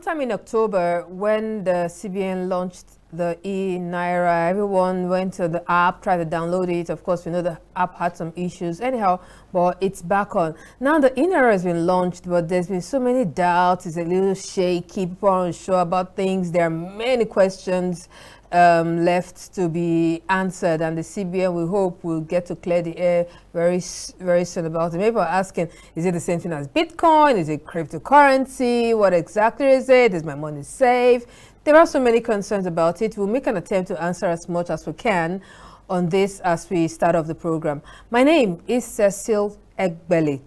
sometime in October, when the CBN launched the eNAIRA, everyone went to the app, tried to download it. Of course, we know the app had some issues. Anyhow, but it's back on. Now the eNAIRA has been launched, but there's been so many doubts. It's a little shaky. People aren't sure about things. There are many questions left to be answered, and the CBN, we hope, will get to clear the air very soon about it. People are asking, is it the same thing as Bitcoin? Is it cryptocurrency? What exactly is it? Is my money safe? There are so many concerns about it. We'll make an attempt to answer as much as we can on this as we start off the program. My name is Cecil Egbeli,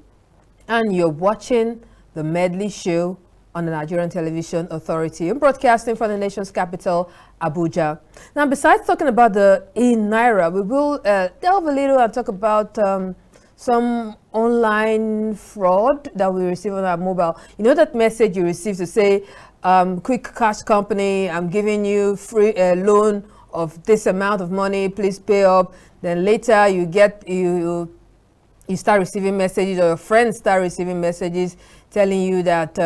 and you're watching the Medley Show on the Nigerian Television Authority. I'm broadcasting from the nation's capital, Abuja. Now, besides talking about the eNAIRA, we will delve a little and talk about some online fraud that we receive on our mobile. You know that message you receive to say, quick cash company, I'm giving you free loan of this amount of money, please pay up. Then later you get, you start receiving messages, or your friends start receiving messages telling you that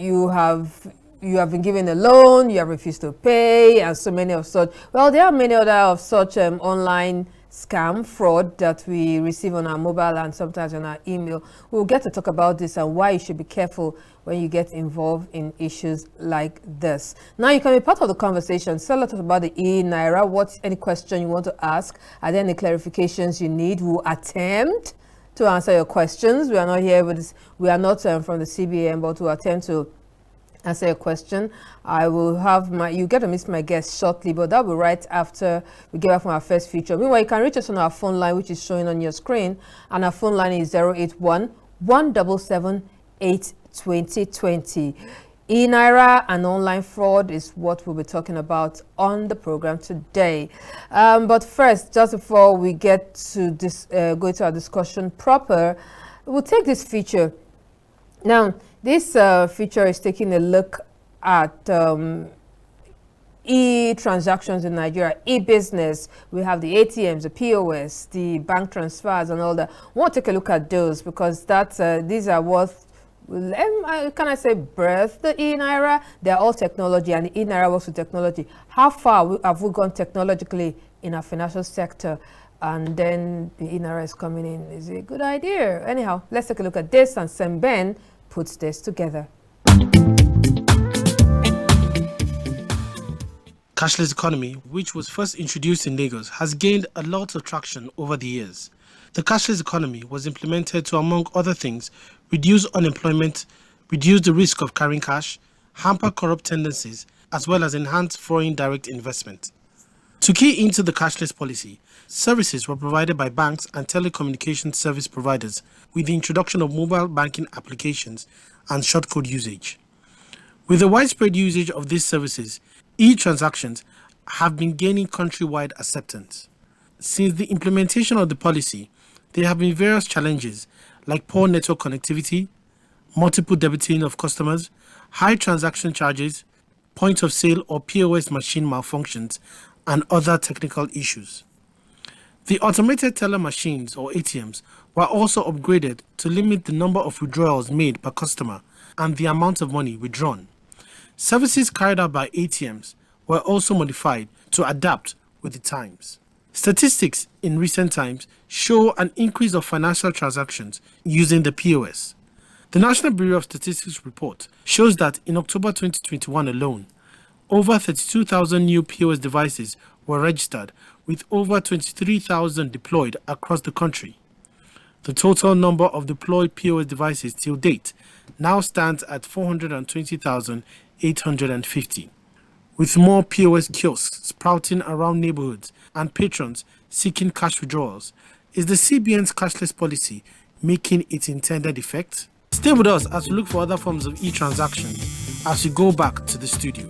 you have been given a loan, you have refused to pay, and so many of such. Well, there are many other of such online scam fraud that we receive on our mobile and sometimes on our email. We'll get to talk about this and why you should be careful when you get involved in issues like this. Now you can be part of the conversation. Tell us about the eNAIRA. What's any question you want to ask? Are there any clarifications you need? We'll attempt to answer your questions. We are not here with this, we are not from the CBN, but we'll attempt to answer your question. I will have you get to meet my guest shortly, but that'll be right after we get back from our first feature. Meanwhile, you can reach us on our phone line, which is showing on your screen, and our phone line is 081-177-82020. eNAIRA and online fraud is what we'll be talking about on the program today. But first, just before we get to this, go to our discussion proper, we'll take this feature. Now, this feature is taking a look at e-transactions in Nigeria, e-business. We have the ATMs, the POS, the bank transfers, and all that. We want to take a look at those because that's these are what, can I say, birth the eNAIRA? They're all technology, and the eNAIRA works with technology. How far have we gone technologically in our financial sector? And then the eNAIRA is coming in. Is it a good idea? Anyhow, let's take a look at this, and Semben puts this together. Cashless economy, which was first introduced in Lagos, has gained a lot of traction over the years. The cashless economy was implemented to, among other things, reduce unemployment, reduce the risk of carrying cash, hamper corrupt tendencies, as well as enhance foreign direct investment. To key into the cashless policy, services were provided by banks and telecommunications service providers with the introduction of mobile banking applications and shortcode usage. With the widespread usage of these services, e-transactions have been gaining countrywide acceptance. Since the implementation of the policy, there have been various challenges like poor network connectivity, multiple debiting of customers, high transaction charges, point of sale or POS machine malfunctions, and other technical issues. The automated teller machines, or ATMs, were also upgraded to limit the number of withdrawals made per customer and the amount of money withdrawn. Services carried out by ATMs were also modified to adapt with the times. Statistics in recent times show an increase of financial transactions using the POS. The National Bureau of Statistics report shows that in October 2021 alone, over 32,000 new POS devices were registered, with over 23,000 deployed across the country. The total number of deployed POS devices till date now stands at 420,850. With more POS kiosks sprouting around neighborhoods and patrons seeking cash withdrawals, is the CBN's cashless policy making its intended effect? Stay with us as we look for other forms of e-transactions as we go back to the studio.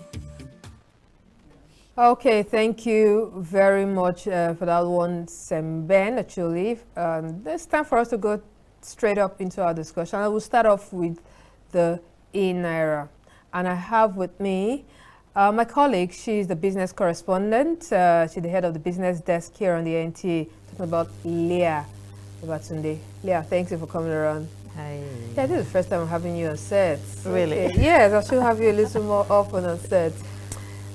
Okay, thank you very much for that one, Semben, actually. It's time for us to go straight up into our discussion. I will start off with the eNAIRA. And I have with me my colleague. She's the business correspondent. She's the head of the business desk here on the NTA, talking about Leah Babatunde. Leah, thank you for coming around. Hi. Yeah, this is the first time I'm having you on set. Really? Okay. Yes, I should have you a little more often on set.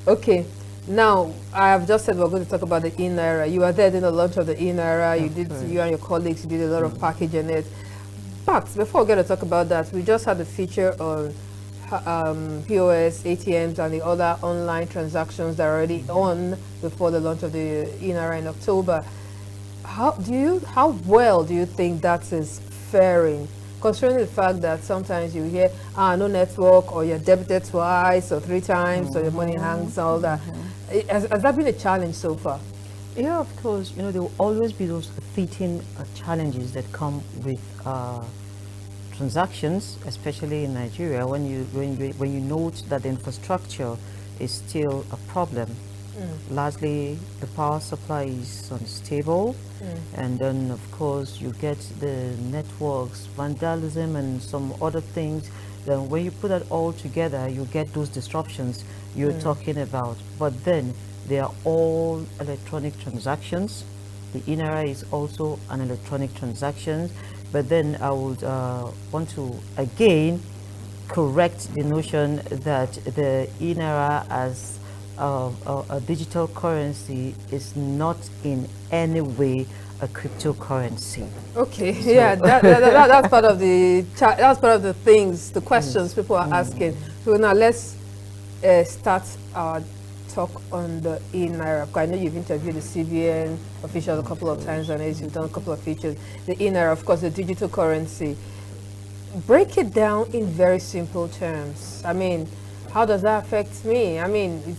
Okay. Now, I have just said we're going to talk about the eNAIRA. You were there in the launch of the eNAIRA. You and your colleagues did a lot of packaging it. But before we get to talk about that, we just had a feature on POS, ATMs, and the other online transactions that are already on before the launch of the eNAIRA in October. How well do you think that is faring, considering the fact that sometimes you hear no network, or you're debited twice or 3 times, or your money hangs, all that. Has that been a challenge so far? Yeah, of course. You know, there will always be those fleeting challenges that come with transactions, especially in Nigeria, when you note that the infrastructure is still a problem. Largely, the power supply is unstable, and then of course you get the networks, vandalism, and some other things. Then when you put that all together, you get those disruptions you're talking about. But then they are all electronic transactions. The eNAIRA is also an electronic transaction. But then I would want to again correct the notion that the eNAIRA as a digital currency is not in any way a cryptocurrency. Okay, so yeah, that's part of the things, the questions people are asking. So now let's start our talk on the eNAIRA. I know you've interviewed the CBN officials a couple of times on it. You've done a couple of features. The eNAIRA, of course, the digital currency. Break it down in very simple terms. I mean, how does that affect me? I mean,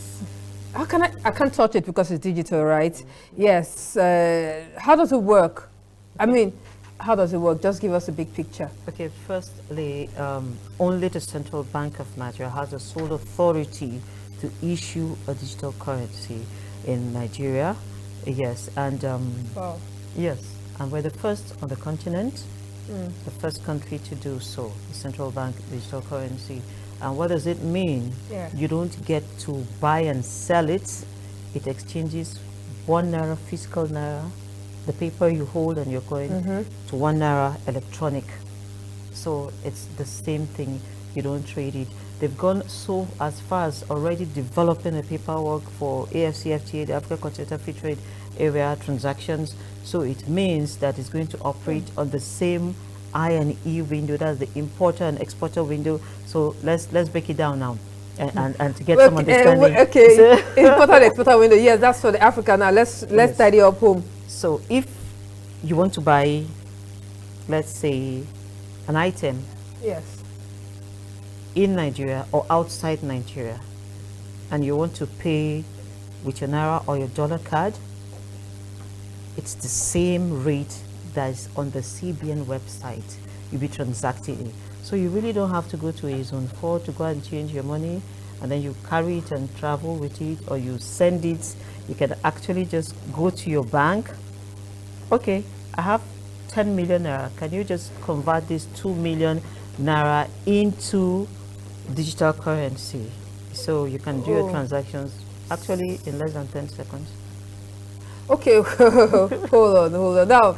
I can't touch it because it's digital, right? Yes. How does it work? I mean, how does it work? Just give us a big picture. Okay, firstly, only the Central Bank of Nigeria has the sole authority to issue a digital currency in Nigeria. Yes, and Wow. yes, and we're the first on the continent, the first country to do so, the Central Bank digital currency. And what does it mean? Yeah. You don't get to buy and sell it. It exchanges 1 naira physical naira, the paper you hold and your coin, to 1 naira electronic. So it's the same thing. You don't trade it. They've gone so as far as already developing the paperwork for AfCFTA, the Africa Continental Free Trade Area transactions. So it means that it's going to operate on the same I&E window, that's the importer and exporter window. So let's break it down now and to get some understanding. Okay, importer and exporter window. Yes, that's for the Africa. Now let's tidy up home. So if you want to buy, let's say, an item, yes, in Nigeria or outside Nigeria, and you want to pay with your naira or your dollar card, it's the same rate that is on the CBN website. You'll be transacting it. So you really don't have to go to a zone 4 to go and change your money, and then you carry it and travel with it, or you send it. You can actually just go to your bank. Okay, I have 10 million naira. Can you just convert this 2 million naira into digital currency? So you can do your transactions actually in less than 10 seconds. Okay, hold on. Now,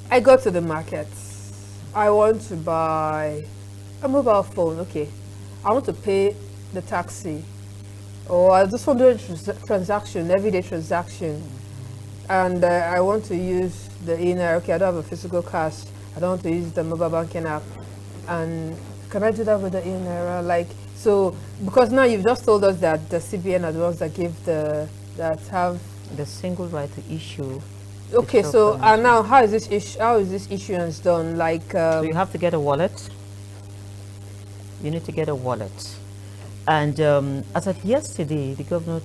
I go to the market. I want to buy a mobile phone. Okay, I want to pay the taxi, or I just want to do a transaction, everyday transaction, and I want to use the eNAIRA. Okay, I don't have a physical cash. I don't want to use the mobile banking app. And can I do that with the eNAIRA? Like, so, because now you've just told us that the CBN are the ones that give that have the single right to issue. Okay, so now how is this issuance done? Like, so you have to get a wallet. You need to get a wallet, and as of yesterday, the governor,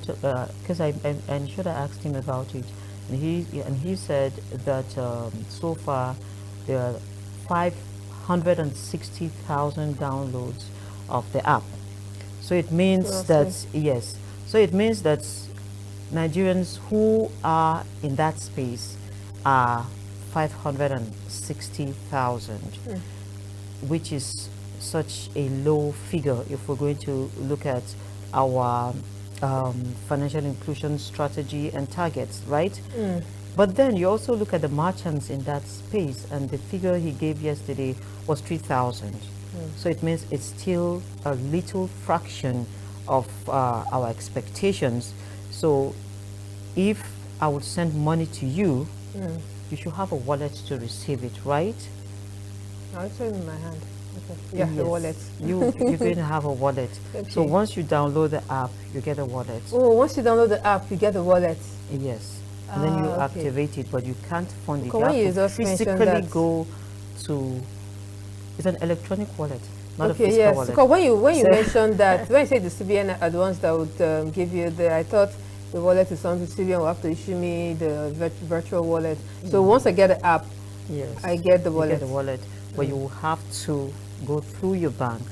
because I'm sure I asked him about it, and he said that so far there are 560,000 downloads of the app. So it means that yes. So it means that Nigerians who are in that space are 560,000, which is such a low figure if we're going to look at our financial inclusion strategy and targets, right? But then you also look at the merchants in that space, and the figure he gave yesterday was 3,000. So it means it's still a little fraction of our expectations. So if I would send money to you, you should have a wallet to receive it, right? I'll show you in my hand. Okay. Yeah, Yes. the wallet. You're going to have a wallet. Okay. So once you download the app, you get a wallet. Oh, once you download the app, you get the wallet. Yes. And then you okay. activate it, but you can't fund it. Okay, You when you have to just mentioned physically that- go to... It's an electronic wallet, not a Okay, physical yes. wallet. Because when you So- mentioned that, when you say the CBN are the ones that would give you the, I thought the wallet is something CBN will have to issue me the virtual wallet. So once I get the app, Yes. I get the You wallet. get the wallet, but you will have to go through your bank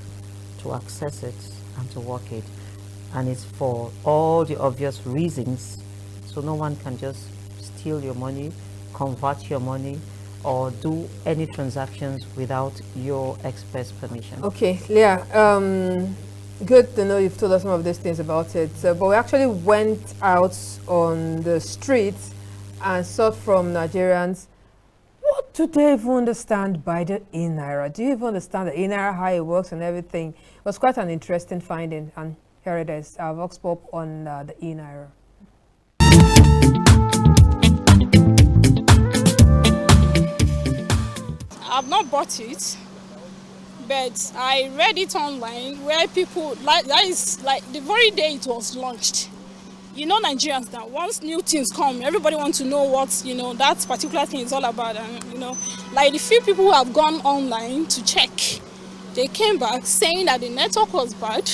to access it and to work it. And it's for all the obvious reasons. So no one can just steal your money, convert your money, or do any transactions without your express permission. Okay, Leah, good to know you've told us some of these things about it. But we actually went out on the streets and sought from Nigerians, what do they even understand by the eNAIRA? Do you even understand the eNAIRA, how it works and everything? It was quite an interesting finding, and here it is, our Vox Pop on the eNAIRA. I've not bought it, but I read it online where people, that is like the very day it was launched. You know Nigerians that once new things come, everybody wants to know what, that particular thing is all about. And, like the few people who have gone online to check, they came back saying that the network was bad.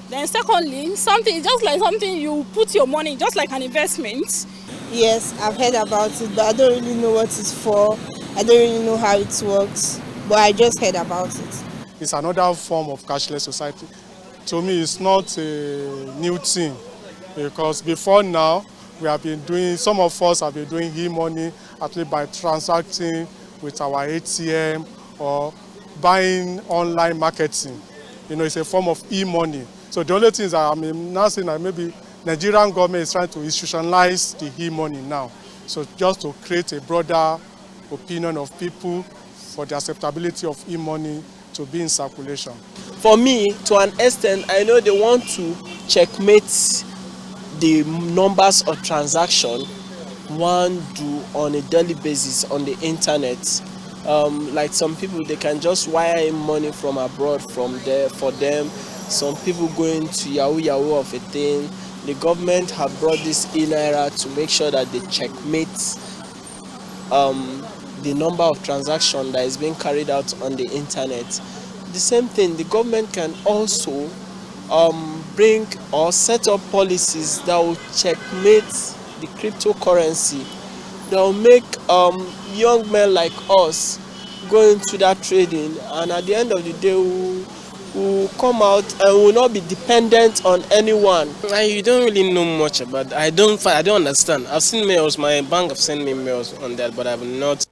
Then secondly, something, just like something you put your money, just like an investment. Yes, I've heard about it, but I don't really know what it's for. I don't really know how it works, but I just heard about it. It's another form of cashless society. To me, it's not a new thing, because before now, we have been doing, some of us have been doing e-money, at least by transacting with our ATM or buying online marketing. It's a form of e-money. So the only thing is that I'm now saying that maybe Nigerian government is trying to institutionalize the e-money now. So just to create a broader opinion of people for the acceptability of e-money to be in circulation. For me, to an extent, I know they want to checkmate the numbers of transactions one do on a daily basis on the internet. Like some people, they can just wire in money from abroad from there for them. Some people going to Yahoo of a thing. The government have brought this eNAIRA to make sure that they checkmate the number of transactions that is being carried out on the internet. The same thing, the government can also bring or set up policies that will checkmate the cryptocurrency. That will make young men like us go into that trading, and at the end of the day will come out and will not be dependent on anyone. You don't really know much about that. I don't understand. I've seen mails, my bank have sent me mails on that, but I've not.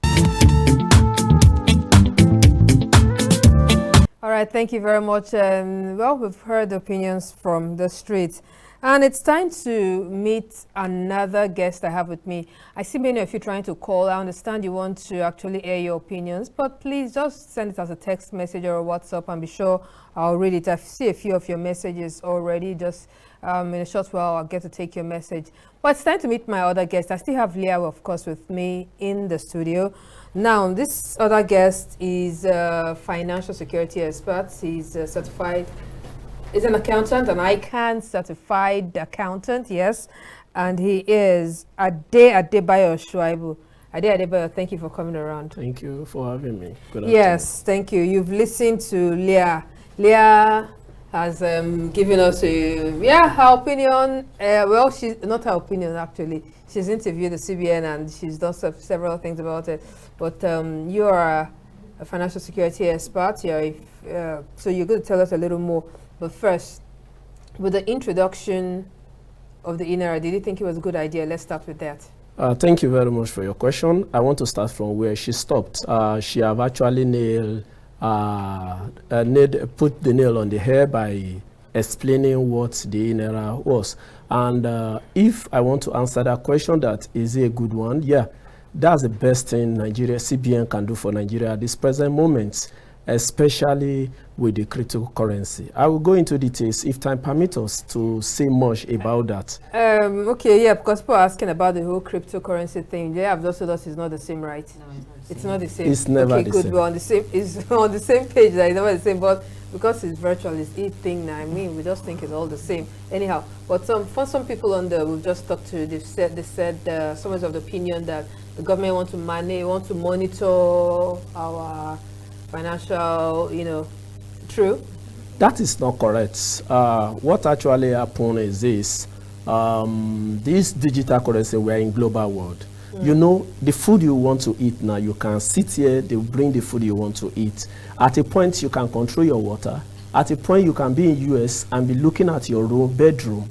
All right, thank you very much. Well, we've heard opinions from the streets, and it's time to meet another guest I have with me. I see many of you trying to call. I understand you want to actually air your opinions, but please just send it as a text message or a WhatsApp, and be sure I'll read it. I see a few of your messages already. Just in a short while, I'll get to take your message. But it's time to meet my other guest. I still have Leah, of course, with me in the studio. Now, this other guest is a financial security expert. He's certified, he's an accountant, an ICANN certified accountant, yes. And he is Adebayo Shuaibu. Adebayo, thank you for coming around. Thank you for having me. Good afternoon. Yes, thank you. You've listened to Leah. Leah has given us her opinion. Well, she's not her opinion, actually. She's interviewed the CBN and she's done several things about it. But you are a financial security expert here, so you're going to tell us a little more. But first, with the introduction of the eNAIRA, did you think it was a good idea? Let's start with that. Thank you very much for your question. I want to start from where she stopped. She have actually put the nail on the head by explaining what the eNAIRA was. And if I want to answer that question, that is a good one, yeah, that's the best thing Nigeria CBN can do for Nigeria at this present moment, especially with the cryptocurrency. I will go into details if time permits us to say much about that. Okay, yeah, because people are asking about the whole cryptocurrency thing. They have just told us it's not the same, right? No, it's not the same. It's never okay, the good. same. We're on the same. It's on the same page. That it's never the same, but because it's virtual, it's e-thing now. I mean, we just think it's all the same. Anyhow, but for some people on the we've just talked to, they said some of the opinion that the government want to monitor our financial, true. That is not correct. What actually happened is this digital currency, we're in global world. You know, the food you want to eat now, you can sit here, they bring the food you want to eat. At a point, you can control your water. At a point, you can be in US and be looking at your bedroom.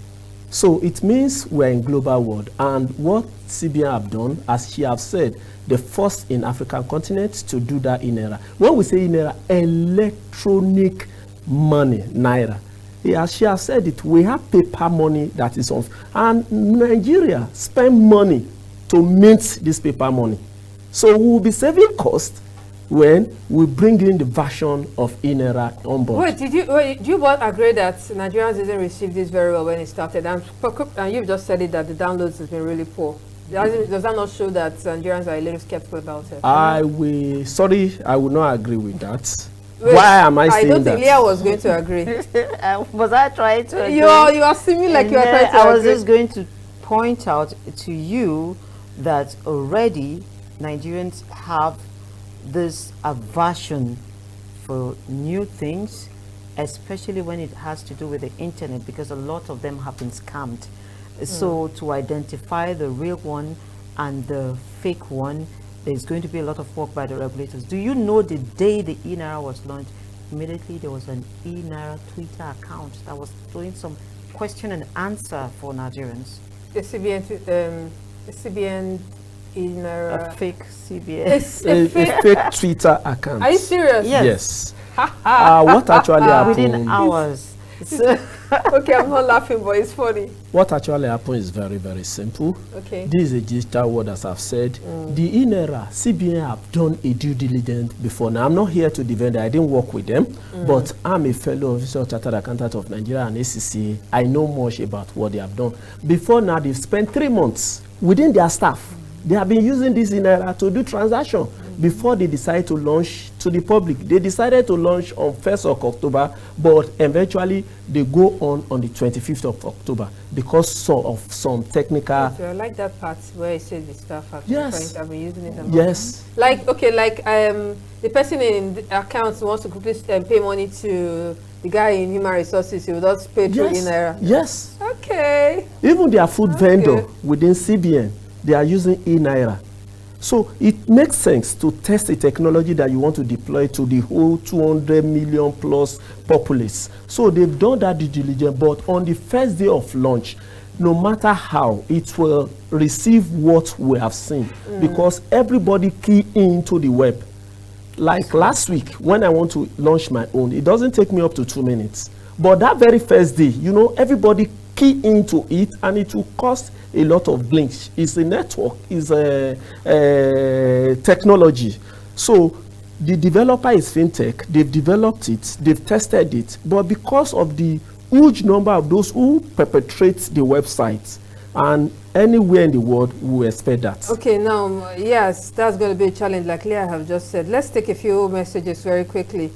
So it means we're in global world. And what CBN have done, as she have said, the first in African continent to do that eNAIRA. When we say eNAIRA, electronic money, Naira. As she has said it, we have paper money that is off. And Nigeria spend money to mint this paper money. So we will be saving cost when we bring in the version of eNAIRA on board. Do you both agree that Nigerians didn't receive this very well when it started? And you've just said it that the downloads has been really poor. Does that not show that Nigerians are a little skeptical about it? I will not agree with that. Wait, why am I saying that? I don't think Leah was going to agree. Was I trying to agree? You are seeming like you are trying to I was just going to point out to you that already Nigerians have this aversion for new things, especially when it has to do with the internet, because a lot of them have been scammed. So to identify the real one and the fake one, there's going to be a lot of work by the regulators. Do you know the day the eNAIRA was launched, immediately there was an eNAIRA Twitter account that was doing some question and answer for Nigerians? The CBN eNAIRA. A fake CBN. A fake Twitter account. Are you serious? Yes. What actually happened? Within hours. Okay, I'm not laughing, but it's funny. What actually happened is very, very simple. Okay. This is a digital world, as I've said. The eNAIRA, CBN have done a due diligence before. Now, I'm not here to defend it. I didn't work with them, but I'm a fellow officer, chartered accountant of Nigeria and ACC. I know much about what they have done. Before now, they've spent 3 months within their staff. They have been using this eNAIRA to do transaction before they decide to launch to the public. They decided to launch on 1st of October, but eventually they go on the 25th of October because of some technical. So I like that part where it says the staff have been using it. Yes. The person in the account wants to quickly pay money to the guy in human resources. He will just pay through eNAIRA. Yes. Okay. Even their food vendor within CBN, they are using eNAIRA. So it makes sense to test a technology that you want to deploy to the whole 200 million plus populace. So they've done that due diligence, but on the first day of launch, no matter how, it will receive what we have seen because everybody key into the web. Like last week, when I want to launch my own, it doesn't take me up to 2 minutes. But that very first day, everybody key into it and it will cost a lot of glitch. It's a network, it's a technology. So the developer is fintech, they've developed it, they've tested it, but because of the huge number of those who perpetrate the website and anywhere in the world, we expect that. Okay, now, yes, that's going to be a challenge, like Leah have just said. Let's take a few messages very quickly.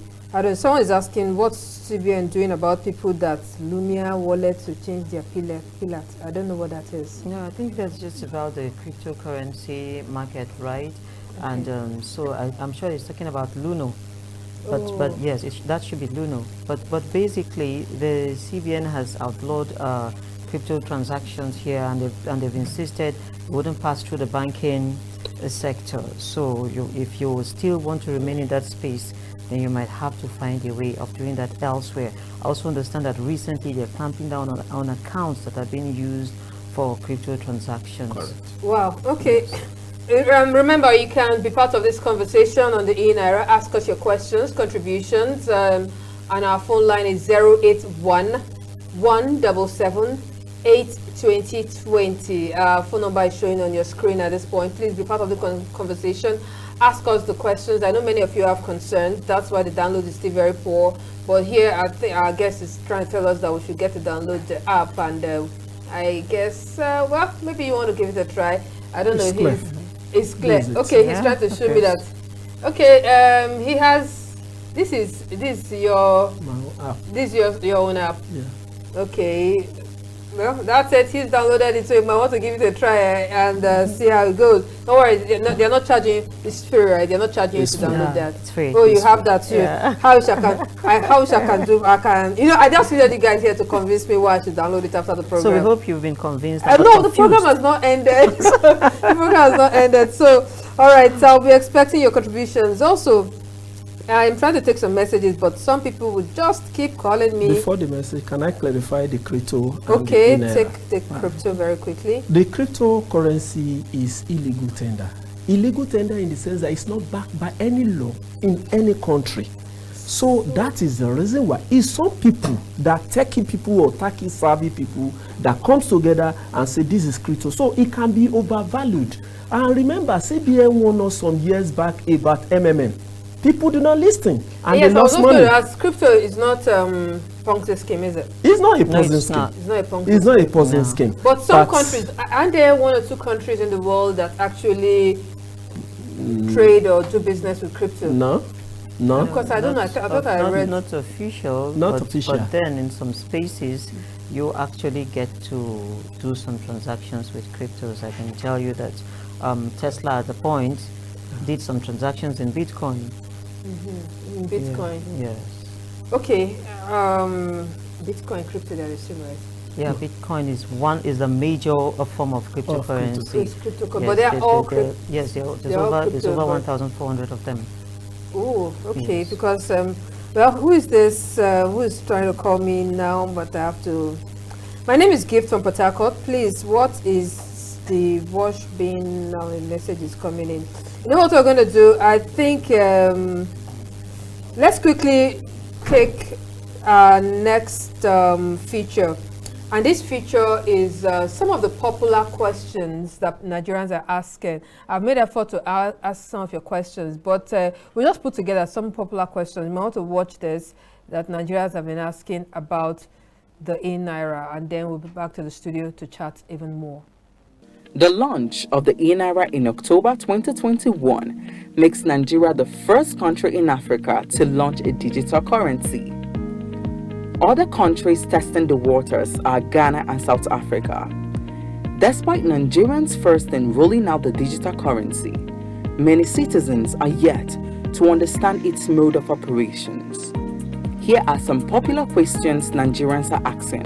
Someone is asking what's CBN doing about people that Lumia wallets to change their pillar. I don't know what that is. No, I think that's just about the cryptocurrency market, right? Okay. And so I'm sure it's talking about Luno. But yes, that should be Luno. But basically, the CBN has outlawed crypto transactions here, and they've insisted it wouldn't pass through the banking sector. So if you still want to remain in that space, then you might have to find a way of doing that elsewhere. I also understand that recently they're clamping down on accounts that are being used for crypto transactions. Correct. Wow, okay. Remember, you can be part of this conversation on the eNAIRA. Ask us your questions, contributions, and our phone line is 081 177 8 2020. Phone number is showing on your screen at this point. Please be part of the conversation. Ask us the questions. I know many of you have concerns. That's why the download is still very poor. But here, I think our guest is trying to tell us that we should get to download the app. And I guess, well, maybe you want to give it a try. I don't know. It's clear. Okay, he's trying to show me that. Okay, he has. This is your app. This is your own app. Yeah. Okay. Well, that's it. He's downloaded it, so you might want to give it a try and see how it goes. Don't worry, they're not charging. It's free, right? They're not charging you to download that. It's free. Oh, you have that too. Yeah. How wish I can do. I can. You know, I just needed you guys here to convince me why I should download it after the program. So we hope you've been convinced. No, the program has not ended. The program has not ended. So, all right. So I'll be expecting your contributions. Also, I'm trying to take some messages, but some people would just keep calling me. Before the message, can I clarify the crypto? Okay, take the crypto very quickly. The cryptocurrency is illegal tender. Illegal tender in the sense that it's not backed by any law in any country. So that is the reason why. It's some people, that techie people or techie savvy people, that comes together and say this is crypto. So it can be overvalued. And remember, CBN warned us some years back about MMM. People do not listen, and yes, they lost money. As crypto is not Ponzi scheme, is it? It's not a Ponzi scheme. It's not a Ponzi It's not a Ponzi scheme. But some countries, aren't there one or two countries in the world that actually trade or do business with crypto? No. Because I don't know. I thought I read. Not official. Not official. But then in some spaces, you actually get to do some transactions with cryptos. I can tell you that Tesla at the point did some transactions in Bitcoin. In Bitcoin. Yeah, yes. Okay. Bitcoin, crypto, they're the same, right? Yeah, Bitcoin is a major form of cryptocurrency. It's cryptocurrency, yes, but they're all crypto. Yes, there's over 1,400 of them. Oh, okay. Yes. Because well, who is this? Who is trying to call me now? But I have to. My name is Gift from Port Harcourt. Please, what is the wash bin? Now the message is coming in. You know what we're going to do? I think let's quickly take our next feature. And this feature is some of the popular questions that Nigerians are asking. I've made an effort to ask some of your questions, but we just put together some popular questions. You might want to watch this that Nigerians have been asking about the eNAIRA, and then we'll be back to the studio to chat even more. The launch of the eNAIRA in October 2021 makes Nigeria the first country in Africa to launch a digital currency. Other countries testing the waters are Ghana and South Africa. Despite Nigerians first in rolling out the digital currency, many citizens are yet to understand its mode of operations. Here are some popular questions Nigerians are asking.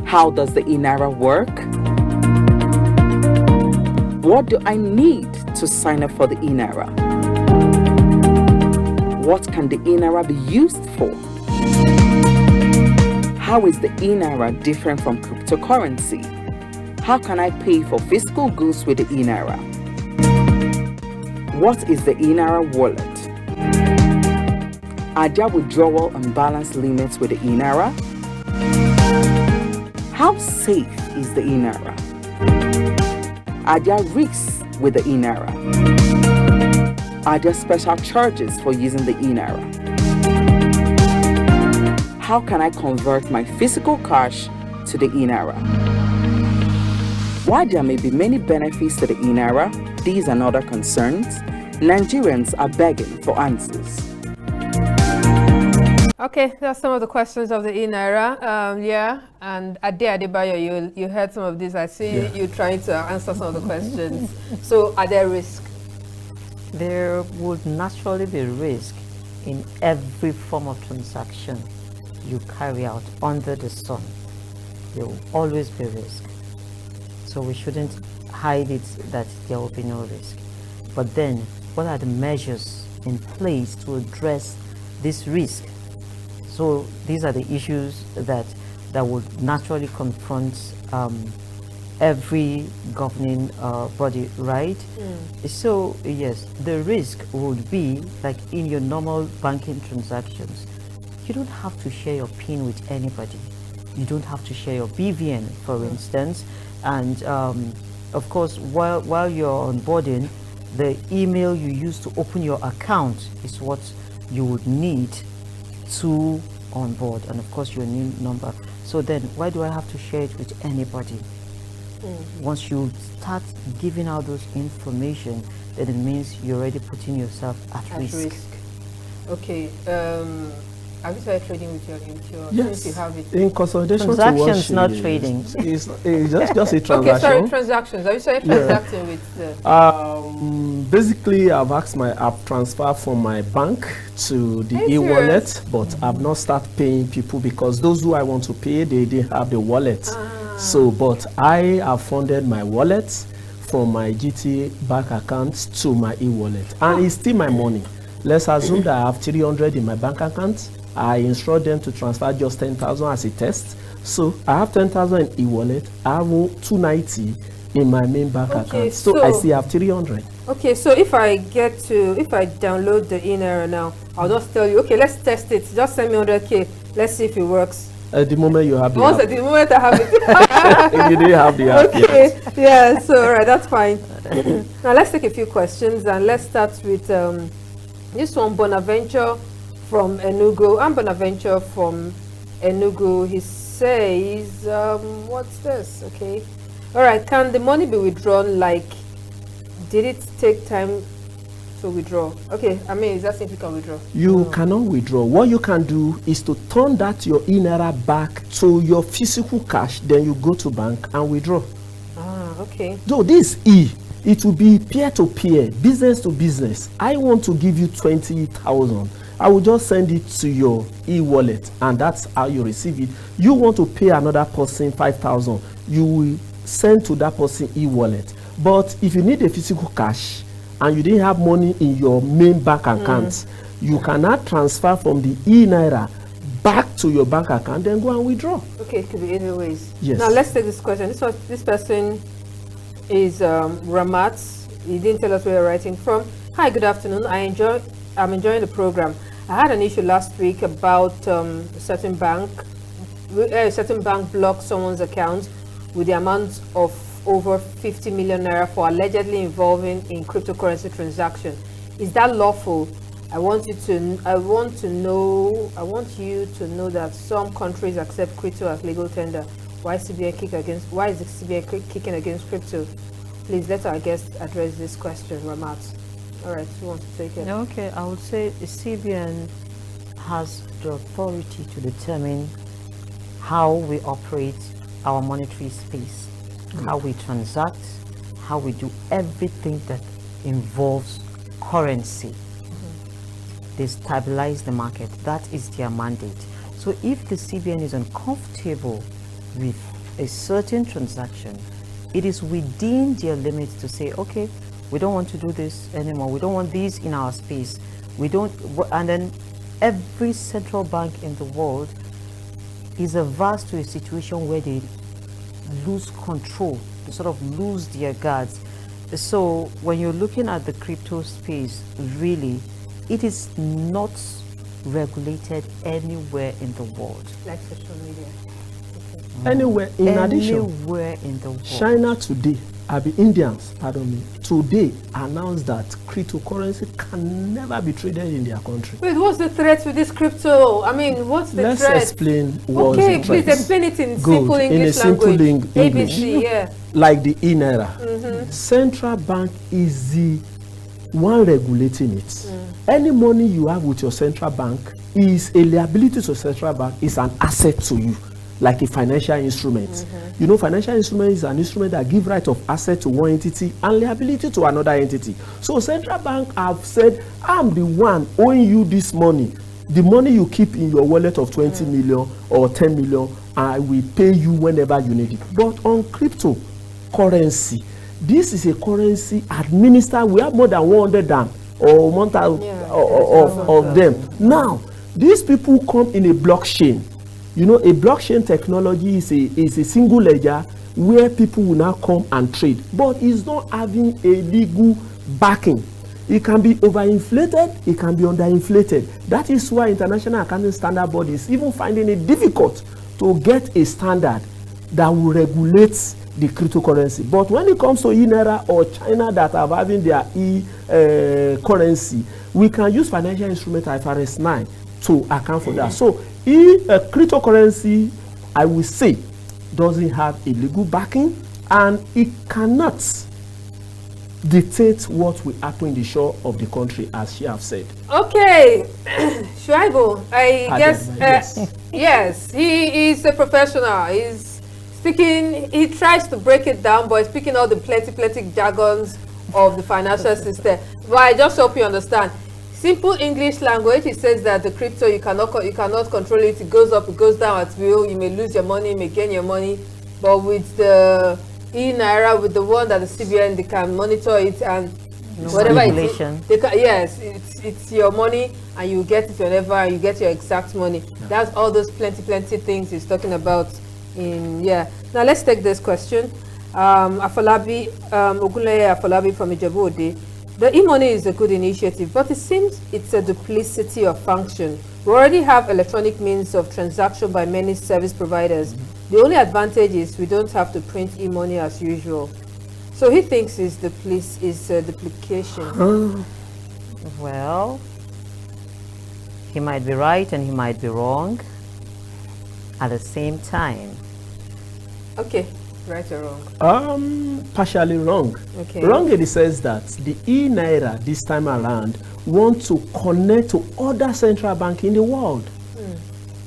How does the eNAIRA work? What do I need to sign up for the eNAIRA? What can the eNAIRA be used for? How is the eNAIRA different from cryptocurrency? How can I pay for physical goods with the eNAIRA? What is the eNAIRA wallet? Are there withdrawal and balance limits with the eNAIRA? How safe is the eNAIRA? Are there risks with the eNAIRA? Are there special charges for using the eNAIRA? How can I convert my physical cash to the eNAIRA? While there may be many benefits to the eNAIRA, these and other concerns, Nigerians are begging for answers. Okay, that's some of the questions of the eNAIRA. Yeah, and Ade Adebayo, you heard some of these. I see you trying to answer some of the questions. So, are there risks? There would naturally be risk in every form of transaction you carry out under the sun. There will always be risk. So we shouldn't hide it that there will be no risk. But then, what are the measures in place to address this risk? So these are the issues that would naturally confront every governing body, right? So yes, the risk would be like in your normal banking transactions. You don't have to share your PIN with anybody. You don't have to share your BVN, for instance. And of course, while you're onboarding, the email you use to open your account is what you would need to onboard, and of course your NIN number. So then, why do I have to share it with anybody? Once you start giving out those information, then it means you're already putting yourself at risk. Okay. Have you started trading with your Yes. since you have it? In consolidation Transactions, to not trading. It's just a transaction. Okay, sorry, transactions. Have you started transacting with the... Basically, I've asked my app transfer from my bank to the e-wallet, but I've not started paying people because those who I want to pay, they didn't have the wallet. So, but I have funded my wallet from my GT bank account to my e-wallet, and it's still my money. Let's assume that I have 300 in my bank account. I instruct them to transfer just 10,000 as a test. So I have 10,000 in e-wallet. I have 290 in my main bank account. So I still have 300. Okay, so if I download the eNAIRA now, I'll just tell you, okay, let's test it. Just send me 100K. Let's see if it works. At the moment you have the app. At the moment I have it. You didn't have the app yet. Yeah, so all right, that's fine. Now let's take a few questions, and let's start with this one, Bonaventure from Enugu. I'm Bonaventure from Enugu. He says, what's this? Okay. All right, can the money be withdrawn? Like, did it take time to withdraw? Okay, I mean, is that if you can withdraw? You cannot withdraw. What you can do is to turn that your eNAIRA back to your physical cash, then you go to bank and withdraw. Okay. So this it will be peer-to-peer, business to business. I want to give you 20,000. I will just send it to your e-wallet, and that's how you receive it. You want to pay another person 5,000, you will send to that person e-wallet. But if you need a physical cash and you didn't have money in your main bank account, you cannot transfer from the eNAIRA back to your bank account, then go and withdraw. Okay, it could be either ways. Yes. Now let's take this question. This person is Ramat. He didn't tell us where you're writing from. Hi, good afternoon. I'm enjoying the program. I had an issue last week about a certain bank blocked someone's account with the amount of over 50 million naira for allegedly involving in cryptocurrency transaction. Is that lawful? I want you to know that some countries accept crypto as legal tender. Why is the CBN kicking against crypto? Please let our guest address this question, Ramat. All right, who wants to take it? Okay, I would say the CBN has the authority to determine how we operate our monetary space, how we transact, how we do everything that involves currency. They stabilize the market. That is their mandate. So if the CBN is uncomfortable with a certain transaction, it is within their limits to say, okay, we don't want to do this anymore. We don't want these in our space. And then every central bank in the world is averse to a situation where they lose control, they sort of lose their guards. So when you're looking at the crypto space, really, it is not regulated anywhere in the world. Like social media. Okay. Anywhere in the world. China today, today announced that cryptocurrency can never be traded in their country. Wait, what's the threat with this crypto? I mean, what's the threat? Let's explain what's the threat. Please explain it in simple English language. ABC, yeah. Like the eNAIRA. Central bank is the one regulating it. Any money you have with your central bank is a liability to central bank, is an asset to you, like a financial instrument. You know, financial instrument is an instrument that gives right of asset to one entity and liability to another entity. So central bank have said, I'm the one owing you this money. The money you keep in your wallet of 20 million or 10 million, I will pay you whenever you need it. But on cryptocurrency, this is a currency administered. We have more than 100 or 1,000 of them. Now, these people come in a blockchain. You know, a blockchain technology is a single ledger where people will now come and trade, but it's not having a legal backing. It can be overinflated, it can be underinflated. That is why International Accounting Standard Board is even finding it difficult to get a standard that will regulate the cryptocurrency. But when it comes to eNAIRA or China that are having their currency, we can use financial instrument IFRS 9 to account for that. So cryptocurrency, I will say, doesn't have a legal backing, and it cannot dictate what will happen in the shore of the country, as she have said. Okay, Shuaibu, I guess, yes, he is a professional. He's speaking, he tries to break it down, but he's speaking all the plenty jargons of the financial system. But I just hope you understand. Simple English language, he says that the crypto, you cannot control it. It goes up, it goes down at will. You may lose your money, you may gain your money. But with the eNAIRA, with the one that the CBN, they can monitor it, and whatever it is, they can, yes, it's your money, and you get it whenever, and you get your exact money. That's all those plenty things he's talking about. Now let's take this question. Afolabi, Ogunleye Afolabi from Ijebu-Ode. The e-money is a good initiative, but it seems it's a duplicity of function. We already have electronic means of transaction by many service providers. The only advantage is we don't have to print e-money as usual. So he thinks it's duplication. Well, he might be right and he might be wrong at the same time. Okay, right or wrong? Partially wrong. Okay. Wrong in the sense that the eNAIRA this time around want to connect to other central banks in the world.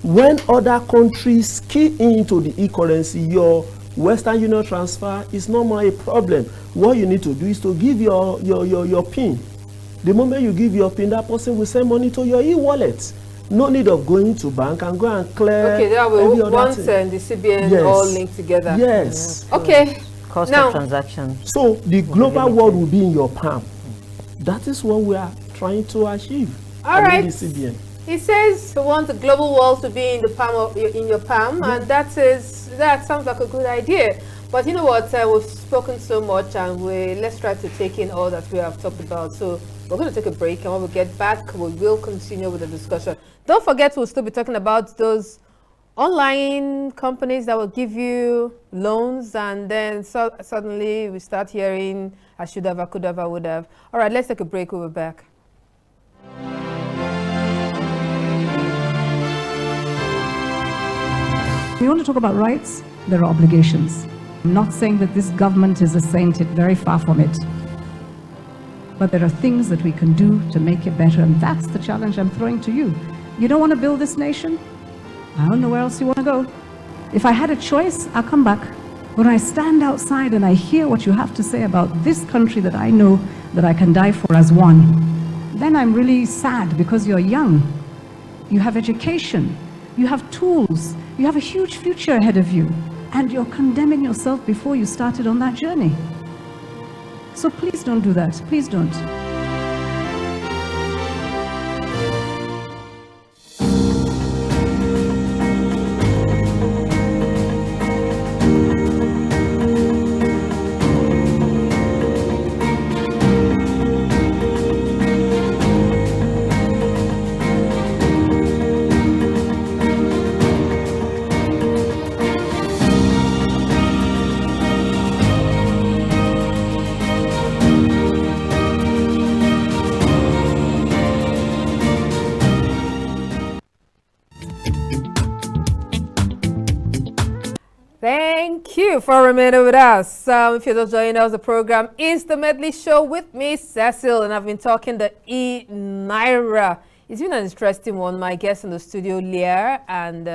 When other countries key into the e-currency, your Western Union transfer is no more a problem. What you need to do is to give your PIN. The moment you give your PIN, that person will send money to your e-wallet. No need of going to bank and go and clear. Okay, that way once and the CBN all linked together. Yes. Okay. Cost of transaction. So the global world will be in your palm. That is what we are trying to achieve. All right. The CBN. He says we want the global world to be in the palm of your palm, and that sounds like a good idea. But you know what? We've spoken so much, and let's try to take in all that we have talked about. So we're going to take a break, and when we get back, we will continue with the discussion. Don't forget, we'll still be talking about those online companies that will give you loans, and then suddenly we start hearing I should have, I could have, I would have. All right, let's take a break. We'll be back. We want to talk about rights, there are obligations. I'm not saying that this government is a saint, very far from it. But there are things that we can do to make it better, and that's the challenge I'm throwing to you. You don't want to build this nation? I don't know where else you want to go. If I had a choice, I'll come back. When I stand outside and I hear what you have to say about this country that I know that I can die for as one, then I'm really sad, because you're young. You have education. You have tools. You have a huge future ahead of you, and you're condemning yourself before you started on that journey. So please don't do that. Please don't. Thank you for remaining with us. If you're just joining us, the program is the Medley Show with me, Cecil, and I've been talking the eNAIRA. It's been an interesting one. My guests in the studio, Leah and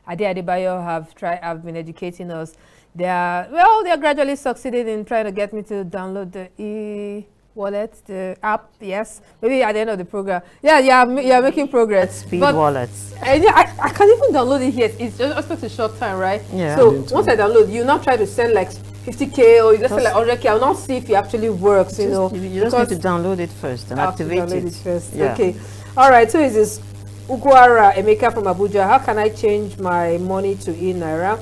Ade Adebayo, have been educating us. They're gradually succeeding in trying to get me to download the e-wallet, the app. Yes, maybe at the end of the program. Yeah, making progress. Speed wallets. I can't even download it here. It's just a short time, right? Yeah. So once I download, you now try to send like 50K or you just send like 100K. I'll not see if it actually works. You just need to download it first and activate it. First. Yeah. Okay. All right. So is this Ugwara Emeka from Abuja? How can I change my money to eNAIRA?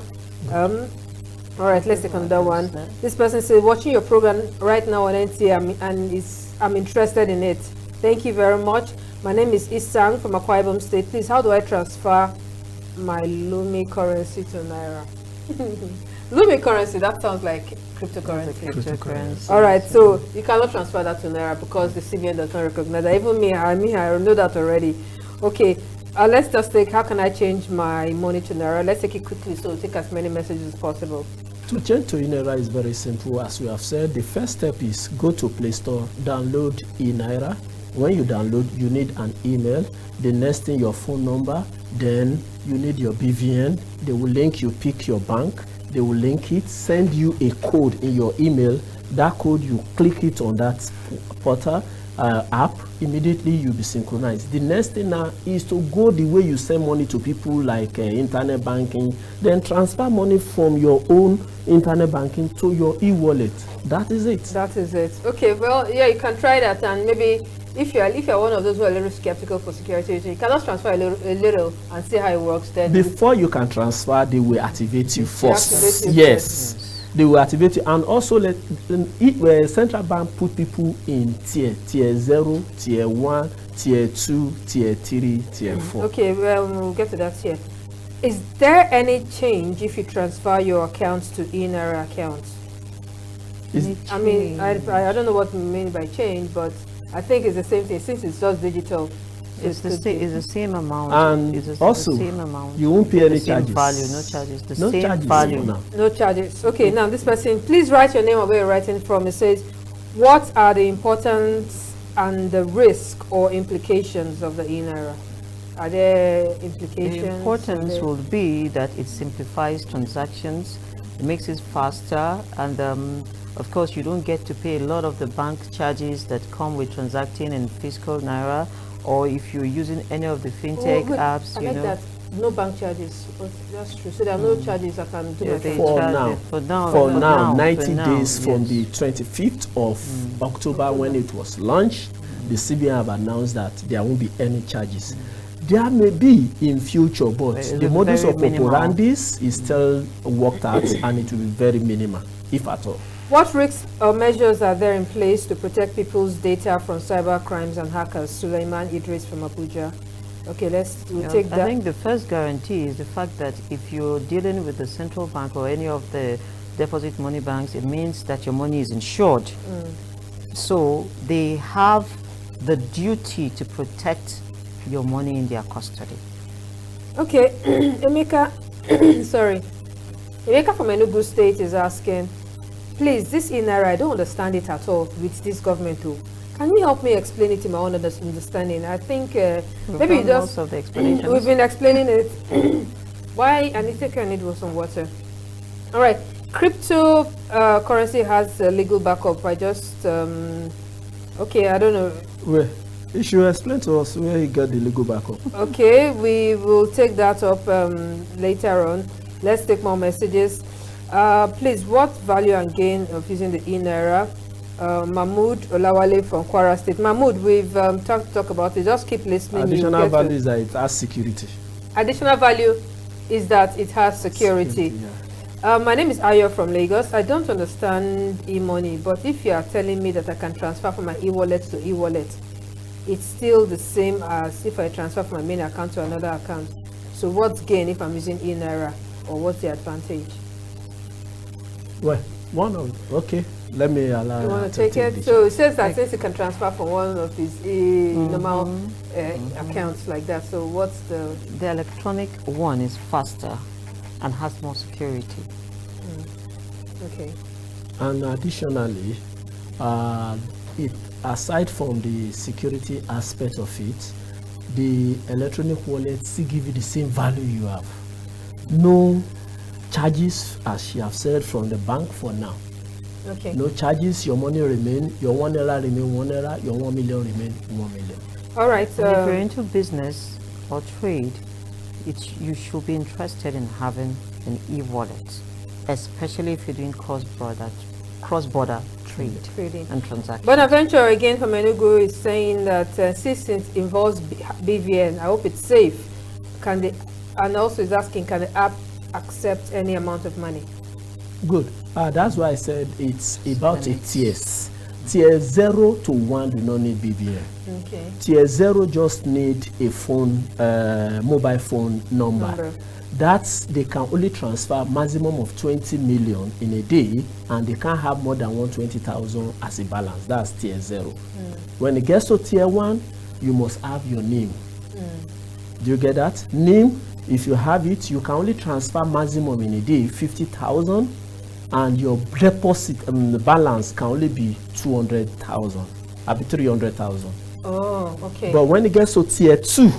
All right. Let's take another one. This person says, watching your program right now on NTA, and I'm interested in it. Thank you very much. My name is Isang from Akwa Ibom State. Please, how do I transfer my Lumi currency to Naira? Lumi currency, that sounds like cryptocurrency. All right, so you cannot transfer that to Naira because the CBN does not recognize that. Even me, I know that already. Okay, let's just take, how can I change my money to Naira? Let's take it quickly so we'll take as many messages as possible. To change to eNAIRA is very simple. As we have said, the first step is go to Play Store, download eNAIRA. When you download, you need an email. The next thing, your phone number. Then you need your BVN. They will link you, pick your bank. They will link it, send you a code in your email. That code, you click it on that portal app, immediately you'll be synchronized. The next thing now is to go the way you send money to people, like internet banking, then transfer money from your own internet banking to your e-wallet. That is it. That is it. Okay, well, yeah, you can try that, and maybe if you're one of those who are a little skeptical for security, you cannot transfer a little and see how it works. Then before you can transfer, they will activate you first. Activate you yes. First. They will activate you, and also let central bank put people in tier 0, tier 1, tier 2, tier 3, tier 4. Okay, well, we'll get to that here. Is there any change if you transfer your accounts to eNAIRA accounts? I mean, I don't know what you mean by change, but I think it's the same thing since it's just digital. It's the same amount. And also, the same amount. You won't pay any charges. Value, no charges. No same charges value. now. No charges. Okay, now this person, please write your name and where you're writing from. It says, what are the importance and the risk or implications of the eNAIRA? Are there implications? The importance will be that it simplifies transactions, it makes it faster, and of course you don't get to pay a lot of the bank charges that come with transacting in physical Naira, or if you're using any of the fintech apps. I like that. No bank charges. That's true. So there are no charges I can do. For now, 90 days from the 25th of October when it was launched, the CBN have announced that there won't be any charges. There may be in future, but the modus operandi is still worked out, and it will be very minimal, if at all. What risks or measures are there in place to protect people's data from cyber crimes and hackers? Suleiman Idris from Abuja. Okay, we'll take that. I think the first guarantee is the fact that if you're dealing with the central bank or any of the deposit money banks, it means that your money is insured. So they have the duty to protect your money in their custody. Okay, Emeka, sorry. Emeka from Enugu State is asking, please, this eNAIRA, I don't understand it at all with this government too. Can you help me explain it in my own understanding? I think maybe just most of the explanations. We've been explaining it. Why? I think I need some water. All right, crypto currency has a legal backup. I just okay, I don't know. Well, you should explain to us where you got the legal backup. Okay, we will take that up later on. Let's take more messages. Please, what value and gain of using the eNAIRA? Mahmoud Olawale from Kwara State. Mahmoud, we've talked about it. Just keep listening. Additional value is that it has security. Additional value is that it has security. My name is Ayo from Lagos. I don't understand e-money, but if you are telling me that I can transfer from my e-wallet to e-wallet, it's still the same as if I transfer from my main account to another account. So what's gain if I'm using eNAIRA, or what's the advantage? Well, okay, let me allow you want to take it. So it says that since you can transfer from one of his normal accounts like that, so what's the electronic one is faster and has more security. Okay. And additionally, aside from the security aspect of it, the electronic wallet still give you the same value you have. No charges, as she have said, from the bank for now. Okay. No charges, your money remain, your $1 remain $1, your 1 million remain 1 million. All right. If you're into business or trade, you should be interested in having an e-wallet, especially if you're doing cross-border trading and transactions. Bonaventure again from Enugu is saying that since it involves BVN, I hope it's safe. And also is asking, can the app accept any amount of money? Good. That's why I said it's about a tiers. Tier 0 to 1 do not need BVN. Okay. Tier 0 just need a phone, mobile phone number. That's, they can only transfer maximum of 20 million in a day, and they can't have more than 120,000 as a balance. That's tier 0. When it gets to tier 1, you must have your name. Do you get that? Name, if you have it, you can only transfer maximum in a day 50,000, and your deposit the balance can only be 200,000, or 300,000. Oh, okay. But when it gets to tier 2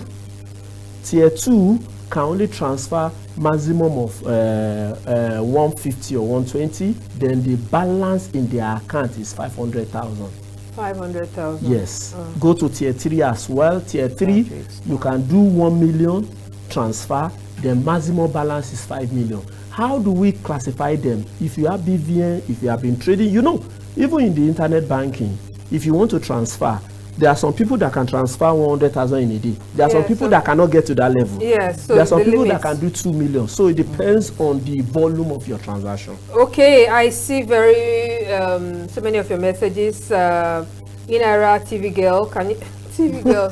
can only transfer maximum of 150 or 120. Then the balance in their account is 500,000. 500,000. Yes. Go to tier 3 as well. Tier 3, you can do 1 million transfer. The maximum balance is 5 million. How do we classify them? If you have BVN, if you have been trading, you know, even in the internet banking, if you want to transfer, there are some people that can transfer 100,000 in a day. There are some people that cannot get to that level. Yes. So there are some people that can do 2 million. So it depends on the volume of your transaction. Okay, I see so many of your messages. eNAIRA TV girl, can you? TV girl.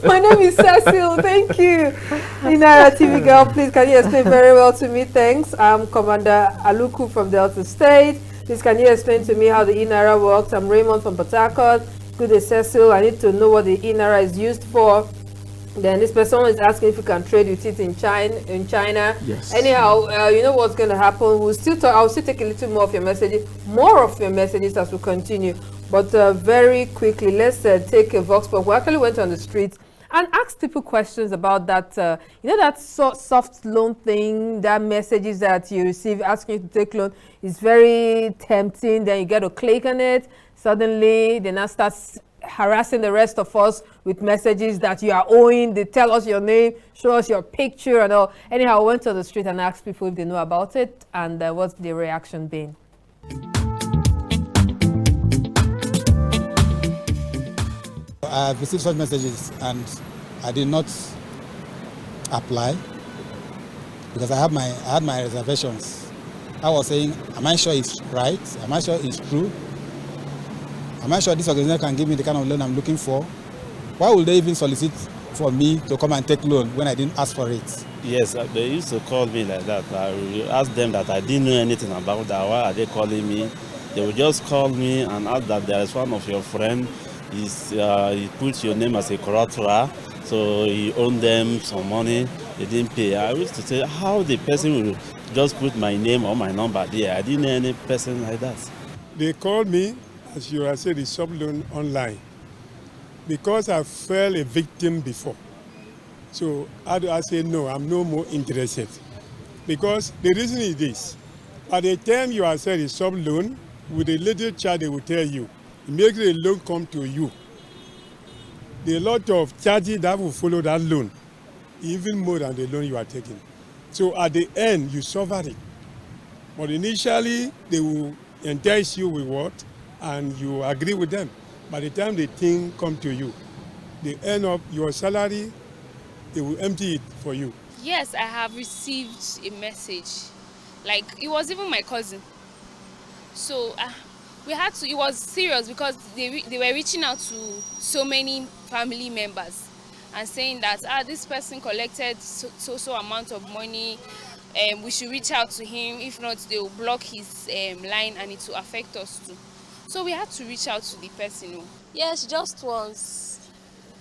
My name is Cecil. Thank you. eNAIRA TV girl, please can you explain very well to me? Thanks. I'm Commander Aluku from Delta State. Please can you explain to me how the eNAIRA works? I'm Raymond from Port Harcourt. Good day, Cecil. I need to know what the eNAIRA is used for. Then this person is asking if you can trade with it in China. Yes. Anyhow, you know what's going to happen. We'll still talk. I'll still take a little more of your messages as we continue. But very quickly, let's take a vox pop. We actually went on the streets and asked people questions about that. You know that soft loan thing, that messages that you receive asking you to take loan is very tempting. Then you get to click on it. Suddenly, they now start harassing the rest of us with messages that you are owing. They tell us your name, show us your picture and all. Anyhow, I went to the street and asked people if they know about it and what's the reaction been. I've received such messages and I did not apply because I had my reservations. I was saying, am I sure it's right? Am I sure it's true? Am I sure this organization can give me the kind of loan I'm looking for? Why would they even solicit for me to come and take loan when I didn't ask for it? Yes, they used to call me like that. I will ask them that I didn't know anything about that. Why are they calling me? They will just call me and ask that there is one of your friends. He put your name as a collateral, so he owed them some money. They didn't pay. I used to say, how the person will just put my name or my number there? I didn't know any person like that. They called me, as you have said, the sub-loan online, because I fell a victim before. So how do I say no? I'm no more interested. Because the reason is this: at the time you are said a sub-loan, with a little charge they will tell you, make the loan come to you. There are a lot of charges that will follow that loan, even more than the loan you are taking. So at the end, you suffer it. But initially, they will entice you with what, and you agree with them. By the time the thing comes to you, they end up your salary, they will empty it for you. Yes, I have received a message. Like, it was even my cousin. So, we had to, it was serious because they were reaching out to so many family members and saying that this person collected so amount of money, we should reach out to him. If not, they will block his line and it will affect us too. So we had to reach out to the person. Yes, just once.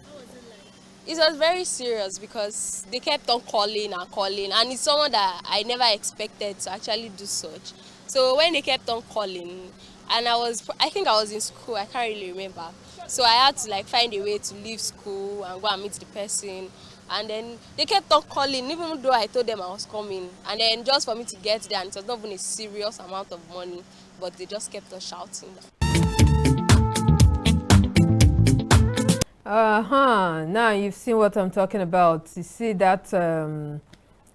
How was it like? It was very serious because they kept on calling and it's someone that I never expected to actually do such. So when they kept on calling, and I think I was in school, I can't really remember. So I had to find a way to leave school and go and meet the person. And then they kept on calling, even though I told them I was coming. And then just for me to get there, and it was not even a serious amount of money, but they just kept on shouting. Now you've seen what I'm talking about. You see that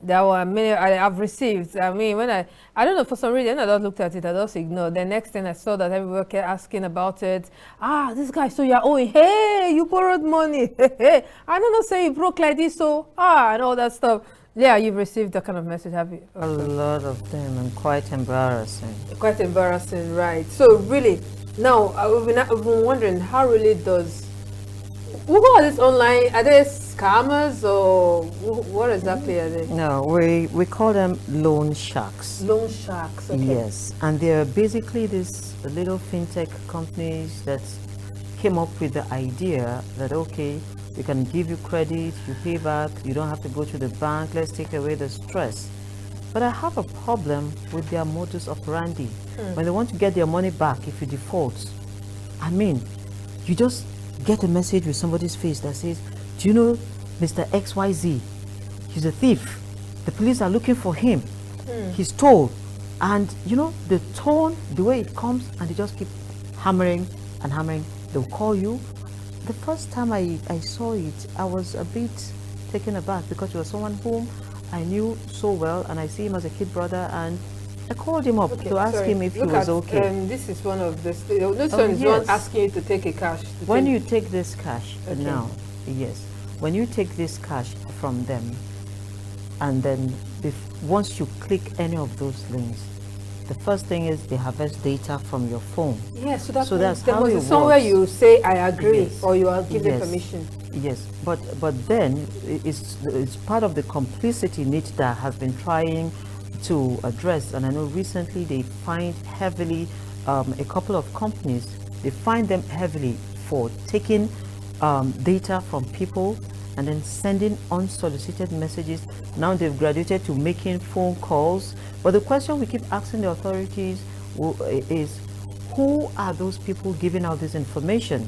that one I have received. I mean, when I don't know, for some reason I just looked at it, I just ignored. The next thing I saw that everyone kept asking about it. This guy, so you're owing, hey, you borrowed money. Hey, I don't know, say you broke like this, so and all that stuff. Yeah, you've received that kind of message, have you? A lot of them, and quite embarrassing. Quite embarrassing, right? So really, Now, I've been wondering, how really does... Who are these online? Are they scammers or what exactly are they? No, we call them loan sharks. Loan sharks, okay. Yes, and they're basically these little fintech companies that came up with the idea that, okay, we can give you credit, you pay back, you don't have to go to the bank, let's take away the stress. But I have a problem with their modus operandi. When they want to get their money back if you default, I mean, you just get a message with somebody's face that says, do you know Mr. XYZ? He's a thief. The police are looking for him. He's told. And you know, the tone, the way it comes, and they just keep hammering and hammering. They'll call you. The first time I saw it, I was a bit taken aback because it was someone whom I knew so well, and I see him as a kid brother, and I called him up to ask him if he was okay. This is one of the... This one is one asking you to take a cash. When you take this cash now, yes, when you take this cash from them, and then once you click any of those links, the first thing is they harvest data from your phone. Yes, so that's how it works. Somewhere you say I agree, or you are given permission. Yes, but then it's part of the complicity NITDA has been trying to address, and I know recently they fined heavily a couple of companies. They fined them heavily for taking data from people and then sending unsolicited messages. Now they've graduated to making phone calls. But the question we keep asking the authorities is, who are those people giving out this information?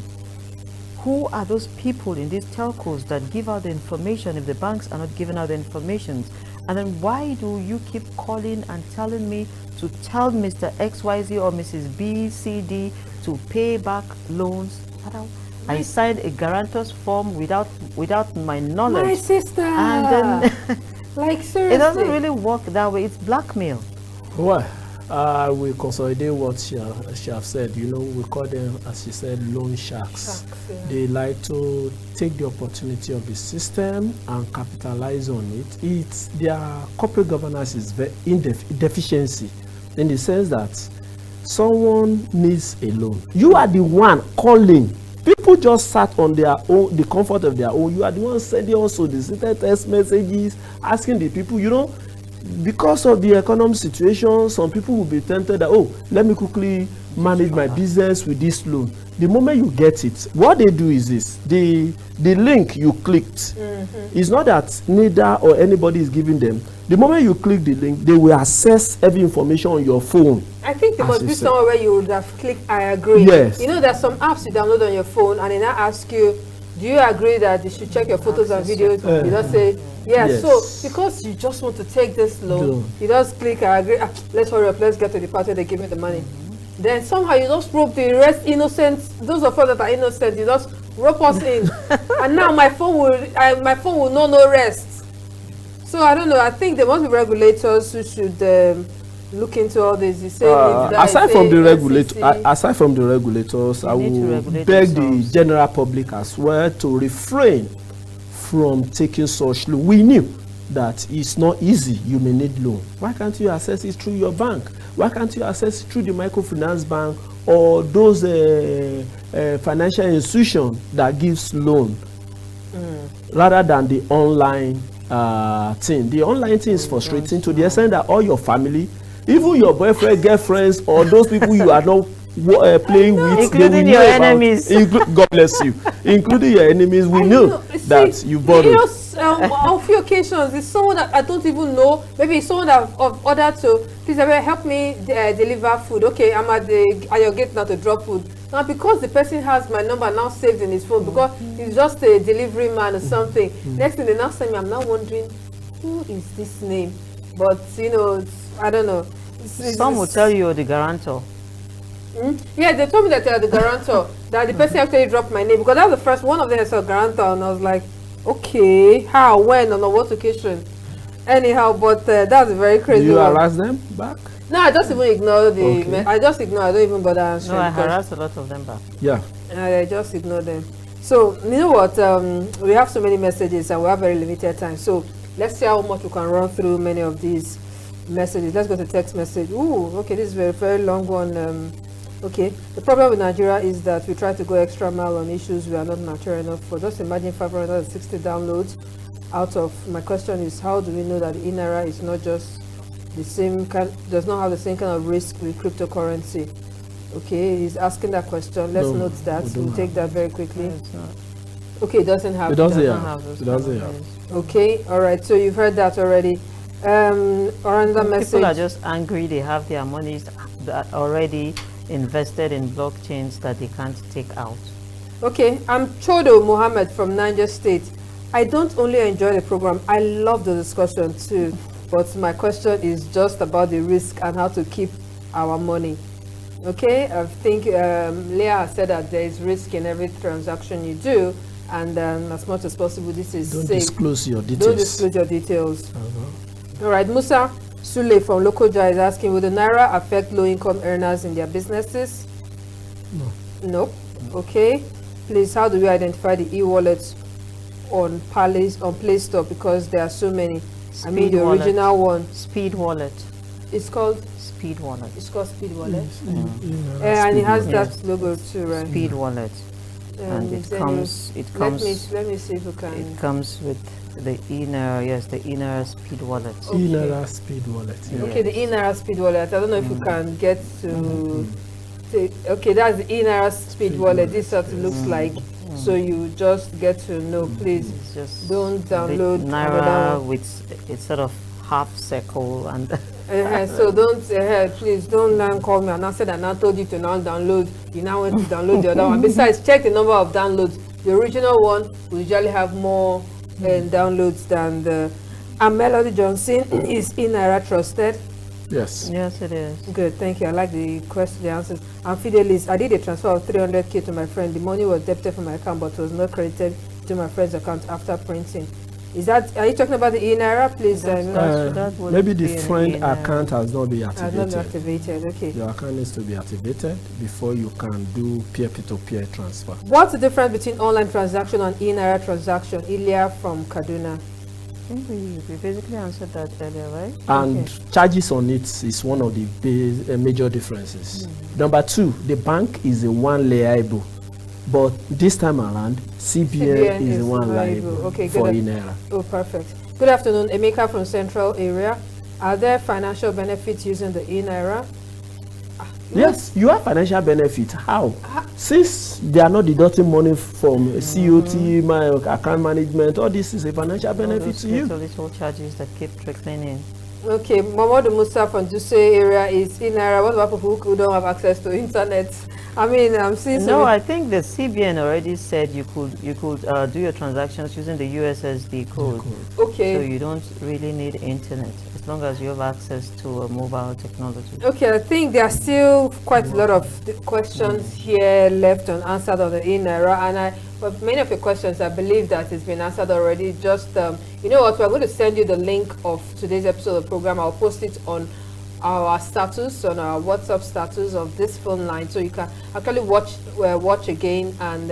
Who are those people in these telcos that give out the information if the banks are not giving out the information? And then why do you keep calling and telling me to tell Mr. XYZ or Mrs. B, C, D to pay back loans? I signed a guarantor's form without my knowledge. My sister! And then, like, seriously. It doesn't really work that way. It's blackmail. Well, we consolidate what she have said. You know, we call them, as she said, loan sharks. They like to take the opportunity of the system and capitalize on it. Their corporate governance is very deficiency, in the sense that someone needs a loan. You are the one calling. People just sat on their own, the comfort of their own. You are the one sending also the text messages, asking the people, you know, because of the economic situation, some people will be tempted that, oh, let me quickly manage my business with this loan. The moment you get it, what they do is this: the link you clicked, it's not that NIDA or anybody is giving them. The moment you click the link, they will access every information on your phone. I think there must be somewhere where you would have clicked I agree. Yes. You know, there's some apps you download on your phone, and they now ask you, do you agree that they should check your photos and videos? You just say yes. So because you just want to take this loan, you just click I agree. Let's hurry up, let's get to the party, they give me the money. Then somehow you just rope the rest innocent, those of us that are innocent, you just rope us in. And now my phone will know no rest. So I don't know, I think there must be regulators who should look into all this. You say aside from the regulators, I will beg the general public as well to refrain from taking such loan. We knew that it's not easy. You may need loan. Why can't you access it through your bank? Why can't you access it through the microfinance bank or those financial institutions that gives loan rather than the online thing? The online thing is frustrating to the extent that all your family, even your boyfriend, girlfriends, or those people you are not playing with, including your enemies. God bless you. Including your enemies, we know that you borrowed. You know, on a few occasions, it's someone that I don't even know. Maybe it's someone that I've ordered to, please help me deliver food. Okay, I'm at your gate now to drop food. Now, because the person has my number now saved in his phone, because he's just a delivery man or something. Next thing, the next time, I'm now wondering, who is this name? But, you know, I don't know. Some will tell you the guarantor. Yeah, they told me that they are the guarantor, that the person actually dropped my name, because that was the first one of them I saw guarantor, and I was like, okay, how, when, on what occasion? Anyhow, but that's a very crazy one. You one. harass them back? No, I just even ignore the, I don't even bother answering. No, I harass a lot of them back. Yeah. I just ignore them. So, you know what, we have so many messages and we have very limited time, so let's see how much we can run through many of these messages. Let's go to text message. Ooh, okay, this is a very, very long one. Okay, the problem with Nigeria is that we try to go extra mile on issues we are not mature enough for. Just imagine 560 downloads out of. My question is, how do we know that the eNAIRA is not just the same kind, does not have the same kind of risk with cryptocurrency? Okay, he's asking that question. Let's note that. We'll take that very quickly. Okay, it doesn't have. It doesn't have. Okay, all right. So you've heard that already. Or another message. People are just angry. They have their monies that already invested in blockchains that they can't take out. Okay, I'm Chodo Mohammed from Niger State. I don't only enjoy the program, I love the discussion too. But my question is just about the risk and how to keep our money. Okay, I think Leah has said that there is risk in every transaction you do, and as much as possible, this is Don't safe. disclose your details. Don't disclose your details. All right, Musa Sule from Lokoja is asking, will the Naira affect low-income earners in their businesses? No. Nope. Okay. Please, how do we identify the e-wallets on Play Store, because there are so many? I mean, the original one. Speed Wallet. It's called Speed Wallet. It's called Speed Wallet. Mm. And it has that logo too, right? Speed Wallet. And it comes. Let me see if you can. It comes with the eNAIRA. Yes, the eNAIRA Speed Wallet. Okay. eNAIRA Speed Wallet. Yeah. Okay, the eNAIRA Speed Wallet. I don't know if you can get to. Okay, that's the eNAIRA Speed Wallet. This is what it looks like. So you just get to know. Please just don't download Naira with it's sort of half circle and. So don't please don't now call me and I said I told you to now download. You now want to download the other one. Besides, check the number of downloads. The original one will usually have more downloads than the. And Melody Johnson is eNAIRA trusted. Yes, it is. Good, thank you. I like the question, the answers. And Fidelis, I did a transfer of 300k to my friend. The money was debited from my account, but was not credited to my friend's account after printing. Is that? Are you talking about the eNAIRA, please? Maybe the friend account has not been activated. Has not been activated. Okay. Your account needs to be activated before you can do peer-to-peer transfer. What's the difference between online transaction and eNAIRA transaction? Ilya from Kaduna. I think we basically answered that earlier, right? And charges on it is one of the major differences. Number two, the bank is a one liable, but this time around, CBN is the one liable for eNAIRA. Oh, perfect. Good afternoon, Emeka from Central Area. Are there financial benefits using the eNAIRA? Yes, you have financial benefit. How? Since they are not deducting money from COT, my account management, all this is a financial benefit to you. Little charges that keep trickling in. Okay, Mamadou Musa from Duse area is eNAIRA. What about people who don't have access to internet? I mean, I'm seeing. No, I think the CBN already said you could do your transactions using the USSD code. Okay. So you don't really need internet as long as you have access to a mobile technology. Okay, I think there are still quite a lot of questions here left unanswered on the eNAIRA, and but many of your questions, I believe that it's been answered already. Just you know what, we're going to send you the link of today's episode of the program. I'll post it on our status, on our WhatsApp status of this phone line, so you can actually watch again and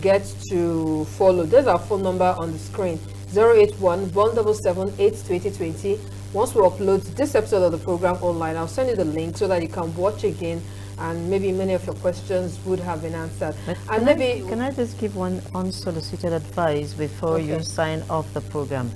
get to follow. There's our phone number on the screen: 081-177-82020. Once we upload this episode of the program online, I'll send you the link so that you can watch again, and maybe many of your questions would have been answered. And can I just give one unsolicited advice before you sign off the program?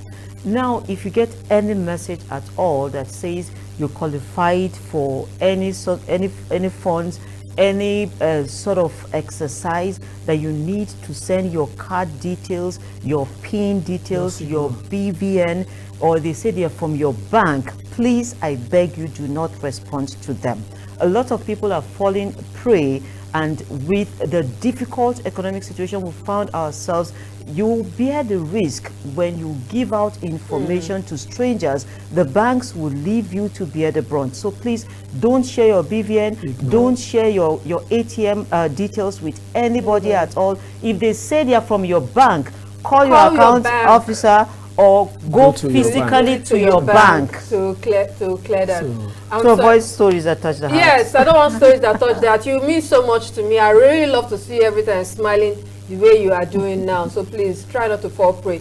Now, if you get any message at all that says you qualified for any funds, any sort of exercise that you need to send your card details, your PIN details, your BVN, or they say they are from your bank, please, I beg you, do not respond to them. A lot of people are falling prey, and with the difficult economic situation we found ourselves, you bear the risk when you give out information to strangers. The banks will leave you to bear the brunt. So please don't share your BVN, don't share your ATM details with anybody at all. If they say they are from your bank, call your account officer or go physically to your bank to clear that. To avoid stories that touch the heart. Yes, I don't want stories that touch that. You mean so much to me. I really love to see everything smiling the way you are doing now. So please try not to fall prey.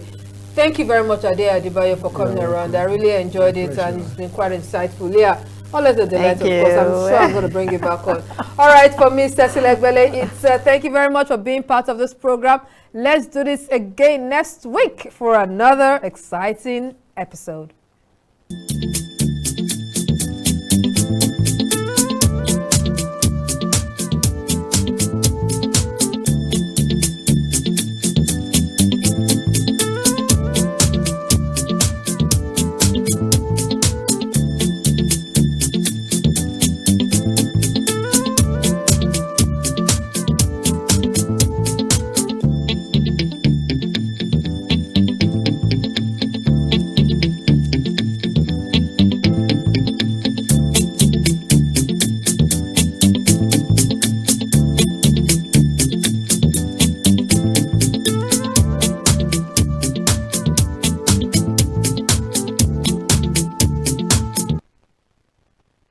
Thank you very much, Ade Adebayo, for coming around. I really enjoyed it, and it's been quite insightful. Yeah, Always a delight, Thank of course. I'm you. sure I'm going to bring you back on. All right, for me, Cecil Egbele, it's thank you very much for being part of this program. Let's do this again next week for another exciting episode.